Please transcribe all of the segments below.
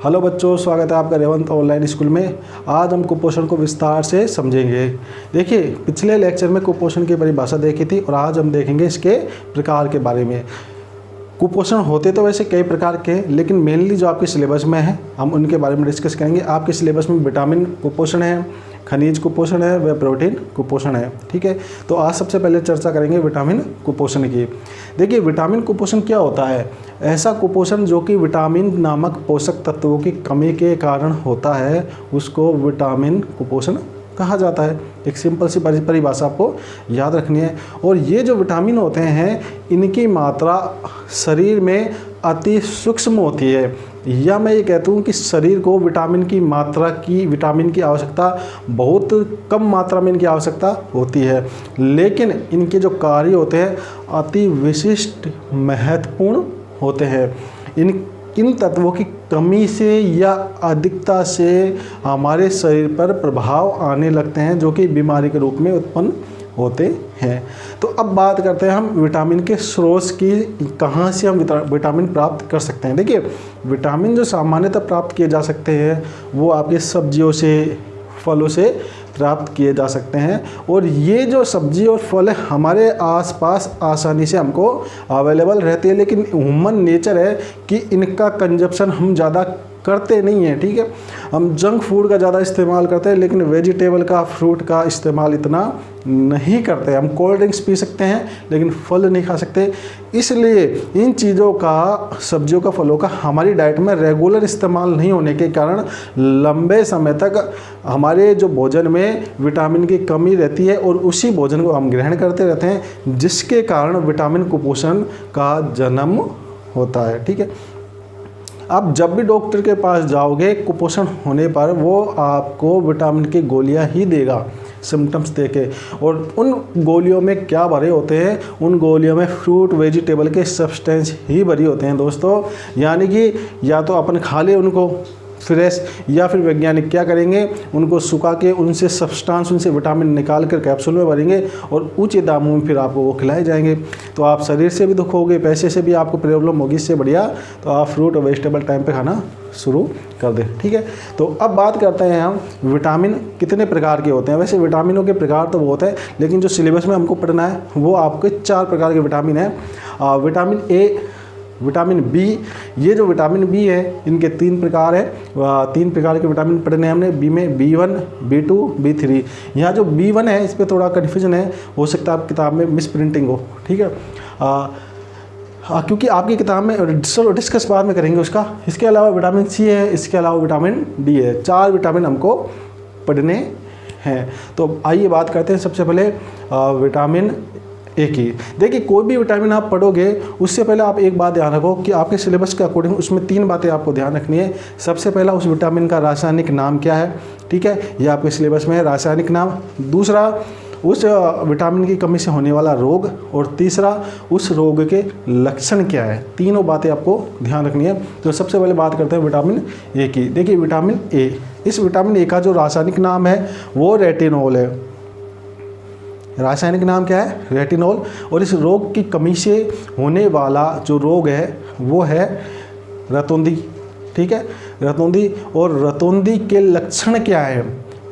Hello बच्चों, स्वागत है आपका रेवंत ऑनलाइन स्कूल में। आज हम कुपोषण को विस्तार से समझेंगे। देखिए, पिछले लेक्चर में कुपोषण की परिभाषा देखी थी और आज हम देखेंगे इसके प्रकार के बारे में। कुपोषण होते तो वैसे कई प्रकार के, लेकिन मेनली जो आपके सिलेबस में है हम उनके बारे में डिस्कस करेंगे। आपके सिलेबस में विटामिन कुपोषण है, खनिज कुपोषण है व प्रोटीन कुपोषण है। ठीक है, तो आज सबसे पहले चर्चा करेंगे विटामिन कुपोषण की। देखिए, विटामिन कुपोषण क्या होता है? ऐसा कुपोषण जो कि विटामिन नामक पोषक तत्वों की कमी के कारण होता है, उसको विटामिन कुपोषण कहा जाता है। एक सिंपल सी परिभाषा आपको याद रखनी है। और ये जो विटामिन होते हैं, इनकी मात्रा शरीर में अति सूक्ष्म होती है, या मैं ये कहता हूँ कि शरीर को विटामिन की आवश्यकता बहुत कम मात्रा में इनकी आवश्यकता होती है, लेकिन इनके जो कार्य होते हैं अति विशिष्ट महत्वपूर्ण होते हैं। इन तत्वों की कमी से या अधिकता से हमारे शरीर पर प्रभाव आने लगते हैं, जो कि बीमारी के रूप में उत्पन्न होते हैं। तो अब बात करते हैं हम विटामिन के स्रोत की, कहाँ से हम विटामिन प्राप्त कर सकते हैं। देखिए, विटामिन जो सामान्यतः प्राप्त किए जा सकते हैं वो आपके सब्जियों से, फलों से प्राप्त किए जा सकते हैं। और ये जो सब्जी और फल है हमारे आसपास आसानी से हमको अवेलेबल रहती है, लेकिन ह्यूमन नेचर है कि इनका कंजप्शन हम ज़्यादा करते नहीं हैं। ठीक है, हम जंक फूड का ज़्यादा इस्तेमाल करते हैं, लेकिन वेजिटेबल का, फ्रूट का इस्तेमाल इतना नहीं करते। हम कोल्ड ड्रिंक्स पी सकते हैं लेकिन फल नहीं खा सकते। इसलिए इन चीज़ों का, सब्जियों का, फलों का हमारी डाइट में रेगुलर इस्तेमाल नहीं होने के कारण लंबे समय तक हमारे जो भोजन में विटामिन की कमी रहती है और उसी भोजन को हम ग्रहण करते रहते हैं, जिसके कारण विटामिन कुपोषण का जन्म होता है। ठीक है, आप जब भी डॉक्टर के पास जाओगे कुपोषण होने पर, वो आपको विटामिन की गोलियां ही देगा सिम्टम्स देके। और उन गोलियों में क्या भरे होते हैं? उन गोलियों में फ्रूट वेजिटेबल के सब्सटेंस ही भरी होते हैं दोस्तों। यानी कि या तो अपन खा ले उनको फ्रेश, या फिर वैज्ञानिक क्या करेंगे, उनको सुखा के उनसे सब्सटेंस, उनसे विटामिन निकाल कर कैप्सूल में भरेंगे और ऊंचे दामों में फिर आपको वो खिलाए जाएंगे। तो आप शरीर से भी दुखोगे, पैसे से भी आपको प्रॉब्लम होगी। इससे बढ़िया तो आप फ्रूट और वेजिटेबल टाइम पे खाना शुरू कर दें। ठीक है, तो अब बात करते हैं हम विटामिन कितने प्रकार के होते हैं। वैसे विटामिनों के प्रकार तो बहुत है, लेकिन जो सिलेबस में हमको पढ़ना है वो आपके 4 प्रकार के विटामिन है। विटामिन ए, विटामिन बी, ये जो विटामिन बी है इनके 3 प्रकार है। 3 प्रकार के विटामिन पढ़ने हमने। बी में B1, B2, B3। यहाँ जो B1 है इस पर थोड़ा कन्फ्यूजन है, हो सकता है आप किताब में मिस प्रिंटिंग हो। ठीक है, क्योंकि आपकी किताब में डिस्कस बाद में करेंगे उसका। इसके अलावा विटामिन सी है, इसके अलावा विटामिन डी है। 4 विटामिन हमको पढ़ने हैं। तो आइए बात करते हैं सबसे पहले विटामिन ए की। देखिए, कोई भी विटामिन आप पढ़ोगे उससे पहले आप एक बात ध्यान रखो कि आपके सिलेबस के अकॉर्डिंग उसमें 3 बातें आपको ध्यान रखनी है। सबसे पहला, उस विटामिन का रासायनिक नाम क्या है। ठीक है, ये आपके सिलेबस में है, रासायनिक नाम। दूसरा, उस विटामिन की कमी से होने वाला रोग। और तीसरा, उस रोग के लक्षण क्या है। तीनों बातें आपको ध्यान रखनी है। तो सबसे पहले बात करते हैं विटामिन ए की। देखिए, विटामिन ए, इस विटामिन ए का जो रासायनिक नाम है वो रेटिनॉल है। रासायनिक नाम क्या है? रेटिनॉल। और इस रोग की कमी से होने वाला जो रोग है वो है रतौंधी। ठीक है, रतौंधी। और रतौंधी के लक्षण क्या है?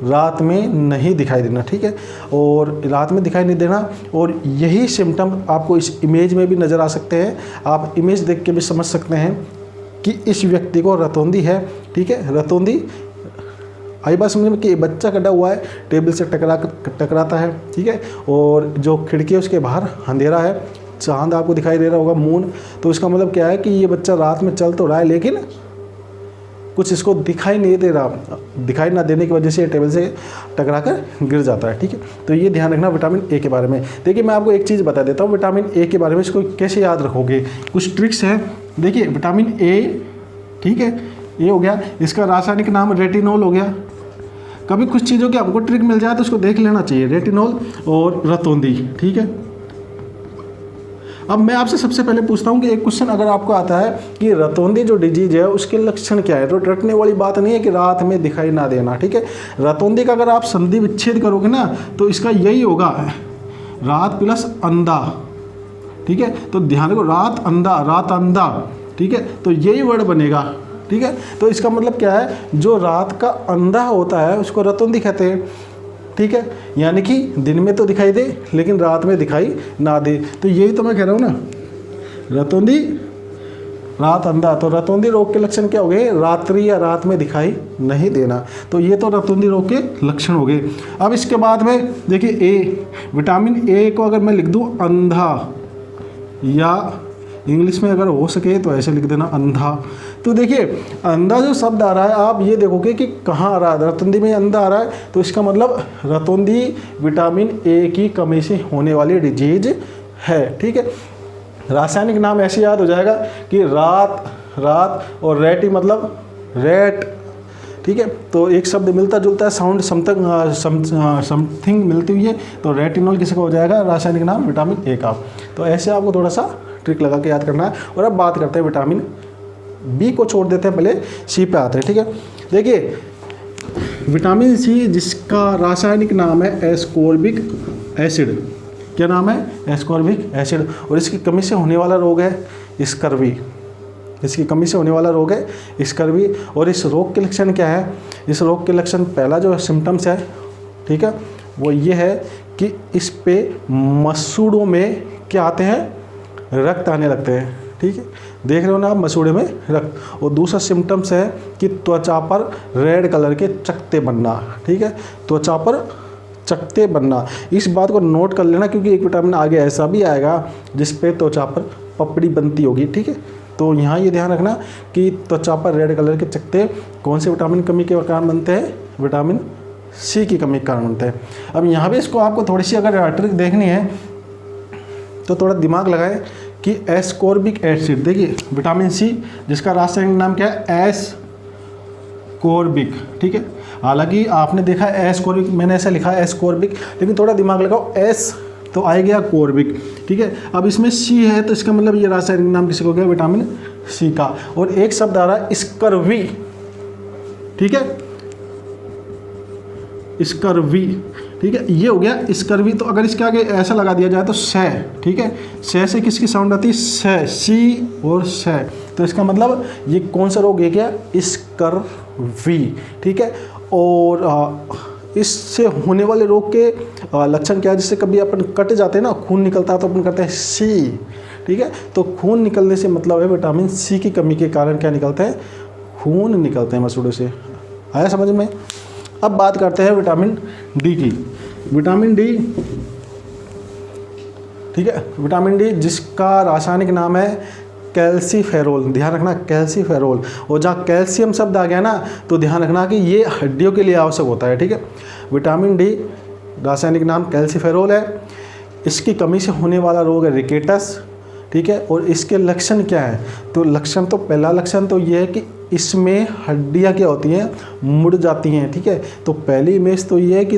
रात में नहीं दिखाई देना। ठीक है, और रात में दिखाई नहीं देना। और यही सिम्टम आपको इस इमेज में भी नज़र आ सकते हैं। आप इमेज देख के भी समझ सकते हैं कि इस व्यक्ति को रतौंधी है। ठीक है, रतौंधी आई बात समझ में कि बच्चा कटा हुआ है, टेबल से टकराता है। ठीक है, और जो खिड़की है उसके बाहर अंधेरा है, चांद आपको दिखाई दे रहा होगा, मून। तो इसका मतलब क्या है कि ये बच्चा रात में चल तो रहा है लेकिन कुछ इसको दिखाई नहीं दे रहा। दिखाई ना देने की वजह से टेबल से टकरा कर गिर जाता है। ठीक है, तो ये ध्यान रखना विटामिन ए के बारे में। देखिए, मैं आपको एक चीज़ बता देता हूँ विटामिन ए के बारे में, इसको कैसे याद रखोगे। कुछ ट्रिक्स हैं। देखिए, विटामिन ए, ठीक है, ये हो गया, इसका रासायनिक नाम रेटिनॉल हो गया। कभी कुछ चीज़ों की आपको ट्रिक मिल जाए तो उसको देख लेना चाहिए, रेटिनॉल और रतौंधी। ठीक है, अब मैं आपसे सबसे पहले पूछता हूँ कि एक क्वेश्चन अगर आपको आता है कि रतौंधी जो डिजीज है उसके लक्षण क्या है, तो रटने वाली बात नहीं है कि रात में दिखाई ना देना। ठीक है, रतौंधी का अगर आप संधि विच्छेद करोगे ना तो इसका यही होगा, रात प्लस अंधा। ठीक है, तो ध्यान रखो, रात अंधा, रात अंधा। ठीक है, तो यही वर्ड बनेगा। ठीक है। तो इसका मतलब क्या है, जो रात का अंधा होता है उसको रतौंधी कहते हैं, ठीक है। यानी कि दिन में तो दिखाई दे लेकिन रात में दिखाई ना दे। तो यही तो मैं कह रहा हूँ ना, रतौंधी रात अंधा। तो रतौंधी रोग के लक्षण क्या हो गए, रात्रि या रात में दिखाई नहीं देना। तो ये तो रतौंधी रोग के लक्षण हो गए। अब इसके बाद में देखिए ए, विटामिन ए को अगर मैं लिख दूँ अंधा, या इंग्लिश में अगर हो सके तो ऐसे लिख देना अंधा। तो देखिए अंधा जो शब्द आ रहा है, आप ये देखोगे कि कहाँ आ रहा है, रतौंधी में अंधा आ रहा है। तो इसका मतलब रतौंधी विटामिन ए की कमी से होने वाली डिजीज है, ठीक है। रासायनिक नाम ऐसे याद हो जाएगा कि रात और रेटी मतलब रेट, ठीक है। तो एक शब्द मिलता जुलता है, साउंड समथिंग मिलती हुई है, तो रेटिनॉल किसी का हो जाएगा रासायनिक नाम विटामिन ए का। तो ऐसे आपको थोड़ा सा ट्रिक लगा के याद करना है। और अब बात करते हैं विटामिन बी को छोड़ देते हैं, पहले सी पे आते हैं, ठीक है। देखिए विटामिन सी जिसका रासायनिक नाम है एस्कॉर्बिक एसिड, क्या नाम है, एस्कॉर्बिक एसिड। और इसकी कमी से होने वाला रोग है स्कर्वी, इसकी कमी से होने वाला रोग है स्कर्वी। और इस रोग के लक्षण क्या है, इस रोग के लक्षण पहला जो सिम्टम्स है, ठीक है, वो ये है कि इस पे मसूड़ों में क्या आते हैं, रक्त आने लगते हैं, ठीक है। देख रहे हो ना आप मसूड़े में रक्त। और दूसरा सिम्टम्स है कि त्वचा पर रेड कलर के चकत्ते बनना, ठीक है, त्वचा पर चकत्ते बनना। इस बात को नोट कर लेना क्योंकि एक विटामिन आगे ऐसा भी आएगा जिस पे त्वचा पर पपड़ी बनती होगी, ठीक है। तो यहाँ ये ध्यान रखना कि त्वचा पर रेड कलर के चकत्ते कौन से विटामिन कमी के कारण बनते हैं, विटामिन सी की कमी के कारण बनते हैं। अब यहाँ भी इसको आपको थोड़ी सी अगर ट्रिक देखनी है तो थोड़ा दिमाग लगाएं कि एस्कॉर्बिक एसिड, देखिए विटामिन सी जिसका रासायनिक नाम क्या है, एस्कॉर्बिक, ठीक है। हालांकि आपने देखा एस्कॉर्बिक, मैंने ऐसा लिखा है एस्कॉर्बिक, लेकिन थोड़ा दिमाग लगाओ, एस तो आ गया कॉर्बिक, ठीक है। अब इसमें सी है तो इसका मतलब ये रासायनिक नाम किसी को गया विटामिन सी का। और एक शब्द आ रहा है स्कर्वी, ठीक है, स्कर्वी, ठीक है, ये हो गया स्कर्वी। तो अगर इसके आगे ऐसा लगा दिया जाए तो से, ठीक है, से किसकी साउंड आती है, से, सी और से। तो इसका मतलब ये कौन सा रोग है, क्या, स्कर्वी, ठीक है। और इससे होने वाले रोग के लक्षण क्या है, जिससे कभी अपन कट जाते हैं ना, खून निकलता है तो अपन करते हैं सी, ठीक है। तो खून निकलने से मतलब है विटामिन सी की कमी के कारण क्या निकलते हैं, खून निकलते हैं मसूड़ों से। आया समझ में। अब बात करते हैं विटामिन डी की। विटामिन डी, ठीक है, विटामिन डी जिसका रासायनिक नाम है कैल्सीफेरोल, ध्यान रखना कैल्सीफेरोल। और जहाँ कैल्शियम शब्द आ गया ना तो ध्यान रखना कि ये हड्डियों के लिए आवश्यक होता है, ठीक है। विटामिन डी रासायनिक नाम कैल्सीफेरोल है। इसकी कमी से होने वाला रोग है रिकेटस, ठीक है। और इसके लक्षण क्या है, तो लक्षण तो पहला लक्षण तो ये है कि इसमें हड्डियाँ क्या होती हैं, मुड़ जाती हैं, ठीक है। तो पहली इमेज तो ये है कि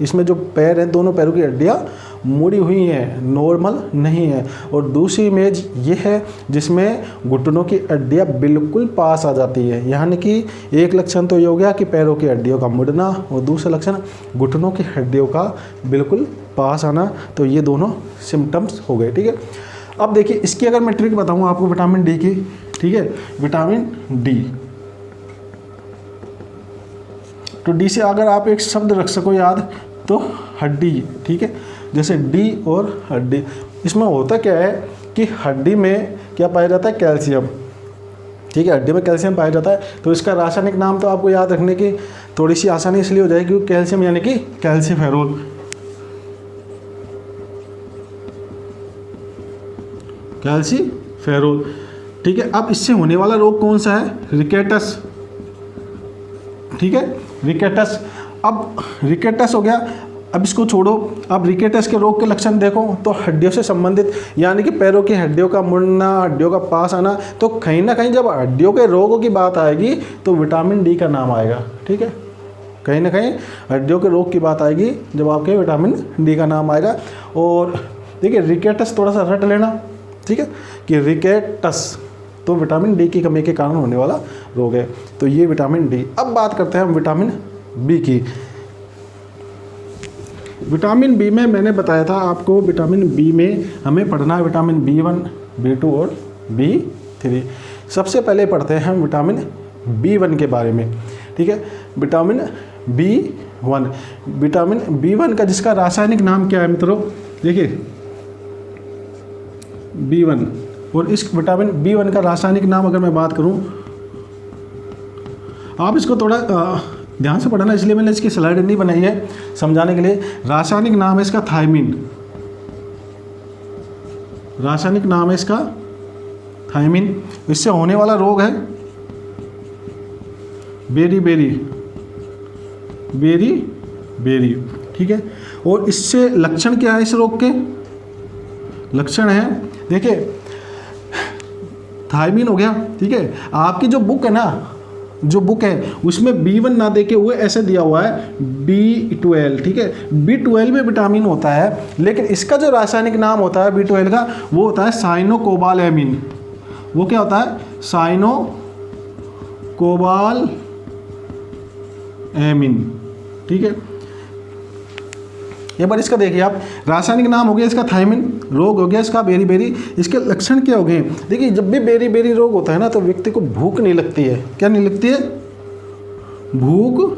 इसमें जो पैर हैं, दोनों पैरों की हड्डियाँ मुड़ी हुई हैं, नॉर्मल नहीं है। और दूसरी इमेज ये है जिसमें घुटनों की हड्डियाँ बिल्कुल पास आ जाती है। यानी कि एक लक्षण तो ये हो गया कि पैरों की हड्डियों का मुड़ना, और दूसरा लक्षण घुटनों की हड्डियों का बिल्कुल पास आना। तो ये दोनों सिम्टम्स हो गए, ठीक है। अब देखिए इसकी अगर मैं ट्रिक बताऊँ आपको विटामिन डी की, ठीक है, विटामिन डी, तो डी से अगर आप एक शब्द रख सको याद तो हड्डी, ठीक है, जैसे डी और हड्डी। इसमें होता क्या है कि हड्डी में क्या पाया जाता है, कैल्शियम, ठीक है, हड्डी में कैल्शियम पाया जाता है। तो इसका रासायनिक नाम तो आपको याद रखने की थोड़ी सी आसानी इसलिए हो जाएगी क्योंकि कैल्शियम यानी कि कैल्सीफेरोल, कैल्सीफेरोल, ठीक है। अब इससे होने वाला रोग कौन सा है, रिकेटस, ठीक है, रिकेटस। अब रिकेटस हो गया, अब इसको छोड़ो। अब रिकेटस के रोग के लक्षण देखो तो हड्डियों से संबंधित, यानी कि पैरों की हड्डियों का मुड़ना, हड्डियों का पास आना। तो कहीं ना कहीं जब हड्डियों के रोगों की बात आएगी तो विटामिन डी का नाम आएगा, ठीक है, कहीं ना कहीं हड्डियों के रोग की बात आएगी जब आपके विटामिन डी का नाम आएगा। और देखिए रिकेटस थोड़ा सा रट लेना, ठीक है, कि रिकेटस तो विटामिन डी की कमी के कारण होने वाला रोग है। तो ये विटामिन डी। अब बात करते हैं हम विटामिन बी की। विटामिन बी में मैंने बताया था आपको, विटामिन बी में हमें पढ़ना है विटामिन B1, B2 और B3। सबसे पहले पढ़ते हैं हम विटामिन B1 के बारे में, ठीक है। विटामिन B1, विटामिन B1 का जिसका रासायनिक नाम क्या है मित्रों, देखिए B1, और इस विटामिन B1 का रासायनिक नाम अगर मैं बात करूं, आप इसको थोड़ा ध्यान से पढ़ना, इसलिए मैंने इसकी स्लाइड नहीं बनाई है समझाने के लिए। रासायनिक नाम है इसका थायमिन, रासायनिक नाम है इसका थायमिन। इससे होने वाला रोग है बेरी, ठीक है। और इससे लक्षण क्या है इस रोग के, लक्षण है देखिए थायमिन हो गया, ठीक है। आपकी जो बुक है ना, जो बुक है उसमें B1 ना देके हुए ऐसे दिया हुआ है B12, ठीक है। B12 में विटामिन होता है, लेकिन इसका जो रासायनिक नाम होता है B12 का, वो होता है साइनोकोबालैमिन। वो क्या होता है, साइनोकोबालैमिन, ठीक है। एक बार इसका देखिए आप, रासायनिक नाम हो गया इसका थायमिन, रोग हो गया इसका बेरी। इसके लक्षण क्या हो गए, देखिए जब भी बेरी रोग होता है ना, तो व्यक्ति को भूख नहीं लगती है। क्या नहीं लगती है, भूख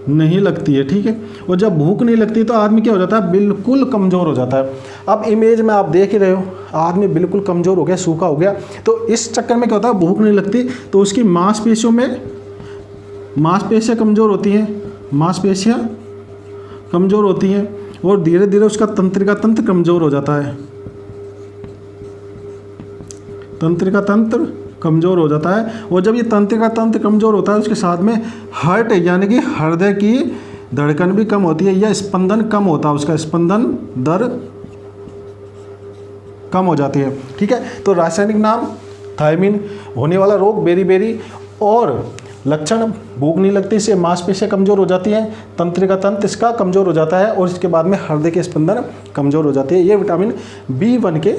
नहीं लगती है, ठीक है। और जब भूख नहीं लगती तो आदमी क्या हो जाता है, बिल्कुल कमज़ोर हो जाता है। अब इमेज में आप देख ही रहे हो, आदमी बिल्कुल कमज़ोर हो गया, सूखा हो गया। तो इस चक्कर में क्या होता है, भूख नहीं लगती तो उसकी मांसपेशियाँ कमज़ोर होती हैं, मांसपेशियाँ कमज़ोर होती हैं, और धीरे धीरे उसका तंत्रिका तंत्र कमज़ोर हो जाता है, तंत्रिका तंत्र कमज़ोर हो जाता है। और जब ये तंत्रिका तंत्र कमज़ोर होता है, उसके साथ में हार्ट यानी कि हृदय की धड़कन भी कम होती है, या स्पंदन कम होता है, उसका स्पंदन दर कम हो जाती है, ठीक है। तो रासायनिक नाम थायमिन, होने वाला रोग बेरी, और लक्षण भूख नहीं लगती, इससे मांसपेशियाँ कमज़ोर हो जाती हैं, तंत्रिका तंत्र इसका कमज़ोर हो जाता है, और इसके बाद में हृदय के स्पंदन कमज़ोर हो जाती है। ये विटामिन B1 के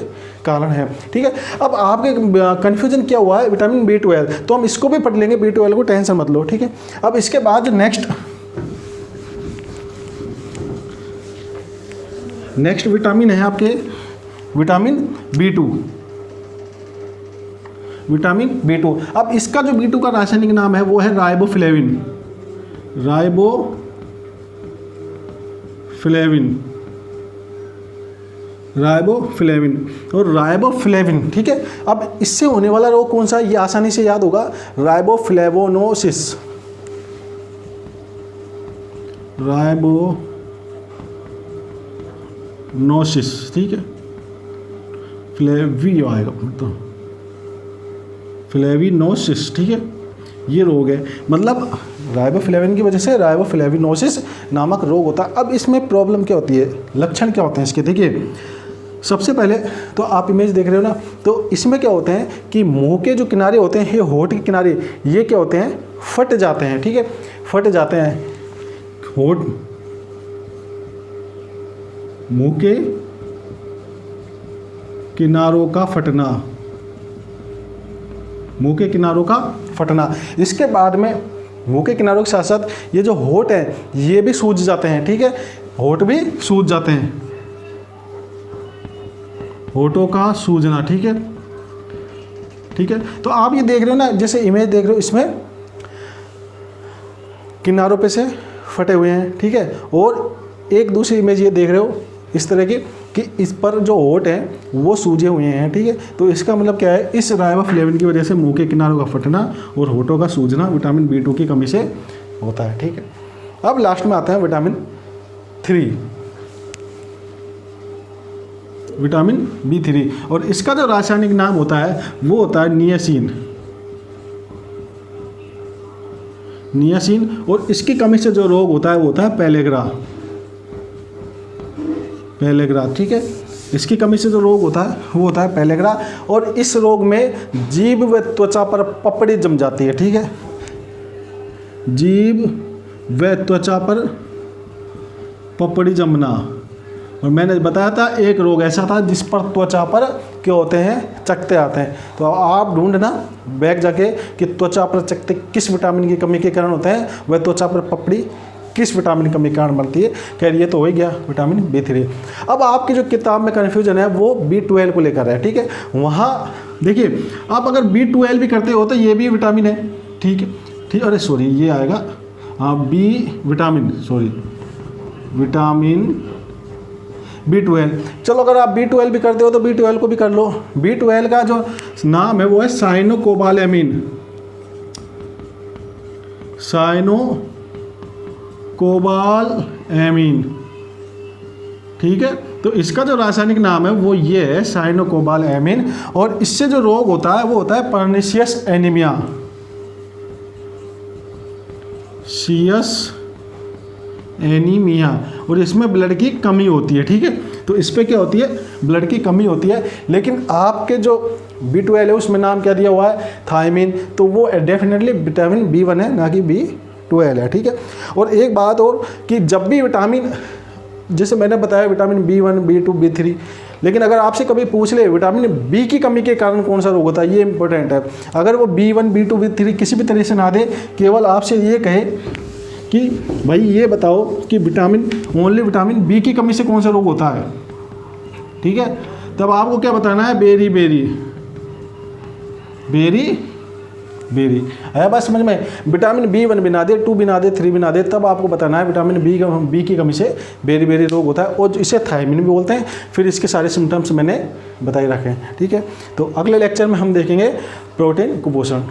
कारण है, ठीक है। अब आपके कन्फ्यूजन क्या हुआ है, विटामिन B12, तो हम इसको भी पढ़ लेंगे, B12 को टेंशन मत लो, ठीक है। अब इसके बाद नेक्स्ट विटामिन है आपके विटामिन B2, विटामिन B2। अब इसका जो B2 का रासायनिक नाम है वो है राइबोफ्लेविन, और राइबोफ्लेविन, ठीक है। अब इससे होने वाला रोग कौन सा है, ये आसानी से याद होगा, राइबोफ्लेवोनोसिस, ठीक है। फ्लेवी आएगा तो फ्लेविनोसिस, ठीक है। ये रोग है, मतलब राइबोफ्लेविन की वजह से राइबोफ्लेविनोसिस नामक रोग होता है। अब इसमें प्रॉब्लम क्या होती है, लक्षण क्या होते हैं इसके, देखिए सबसे पहले तो आप इमेज देख रहे हो ना, तो इसमें क्या होते हैं कि मुंह के जो किनारे होते हैं, ये होठ के किनारे, ये क्या होते हैं, फट जाते हैं, ठीक है, फट जाते हैं। होठ, मुंह के किनारों का फटना, मुंह के किनारों का फटना। इसके बाद में मुंह के किनारों के साथ साथ ये जो होठ है ये भी सूज जाते हैं, ठीक है, होठ भी सूज जाते हैं, होठों का सूजना, ठीक है, ठीक है। तो आप ये देख रहे हो ना, जैसे इमेज देख रहे हो, इसमें किनारों पे से फटे हुए हैं, ठीक है। और एक दूसरी इमेज ये देख रहे हो इस तरह की, कि इस पर जो होठ हैं वो सूजे हुए हैं, ठीक है। तो इसका मतलब क्या है, इस राइबोफ्लेविन की वजह से मुंह के किनारों का फटना और होठों का सूजना विटामिन B2 की कमी से होता है, ठीक है। अब लास्ट में आता है विटामिन 3, विटामिन B3, और इसका जो रासायनिक नाम होता है वो होता है नियासिन, और इसकी कमी से जो रोग होता है वो होता है पेलेग्रा, ठीक है। इसकी कमी से जो रोग होता है वो होता है पेलेग्रा, और इस रोग में जीभ व त्वचा पर पपड़ी जम जाती है, ठीक है, जीभ व त्वचा पर पपड़ी जमना। और मैंने बताया था एक रोग ऐसा था जिस पर त्वचा पर क्या होते हैं, चकते आते हैं। तो आप ढूंढना बैग जाके कि त्वचा पर चकते किस विटामिन की कमी के कारण होते हैं, वह त्वचा पर पपड़ी किस विटामिन की कमी के कारण बनती है। खैर ये तो हो ही गया विटामिन B3। अब आपकी जो किताब में कन्फ्यूजन है वो B12 को लेकर है, ठीक है। वहाँ देखिए आप अगर B12 भी करते हो तो ये भी विटामिन है, ठीक है, ठीक, अरे सॉरी ये आएगा हाँ B vitamin, sorry vitamin B12। चलो अगर आप B12 भी करते हो तो B12 को भी कर लो। B12 का जो नाम है वो है साइनोकोबालेमिन, साइनोकोबालेमिन, ठीक है। तो इसका जो रासायनिक नाम है वो ये है साइनोकोबालेमिन, और इससे जो रोग होता है वो होता है पर्निशियस एनीमिया, सीएस एनीमिया, और इसमें ब्लड की कमी होती है, ठीक है। तो इस पे क्या होती है, ब्लड की कमी होती है। लेकिन आपके जो B12 है उसमें नाम क्या दिया हुआ है, थायमिन, तो वो डेफिनेटली विटामिन B1 है, ना कि B12 है, ठीक है। और एक बात और कि जब भी विटामिन, जैसे मैंने बताया विटामिन B1, B2, B3, लेकिन अगर आपसे कभी पूछ ले विटामिन B की कमी के कारण कौन सा रोग होता है, ये इंपॉर्टेंट है। अगर वो B1, B2, B3 किसी भी तरह से ना दे, केवल आपसे ये कहे कि भाई ये बताओ कि विटामिन, ओनली विटामिन B की कमी से कौन सा रोग होता है, ठीक है, तब आपको क्या बताना है, बेरी बेरी बेरी बेरी है, बस समझ में। विटामिन B1 भी ना दे, 2 भी ना दे, 3 भी ना दे, तब आपको बताना है विटामिन B की कमी से बेरी बेरी रोग होता है, और इसे थायमिन भी बोलते हैं। फिर इसके सारे सिम्टम्स मैंने बताए रखे हैं, ठीक है। तो अगले लेक्चर में हम देखेंगे प्रोटीन कुपोषण।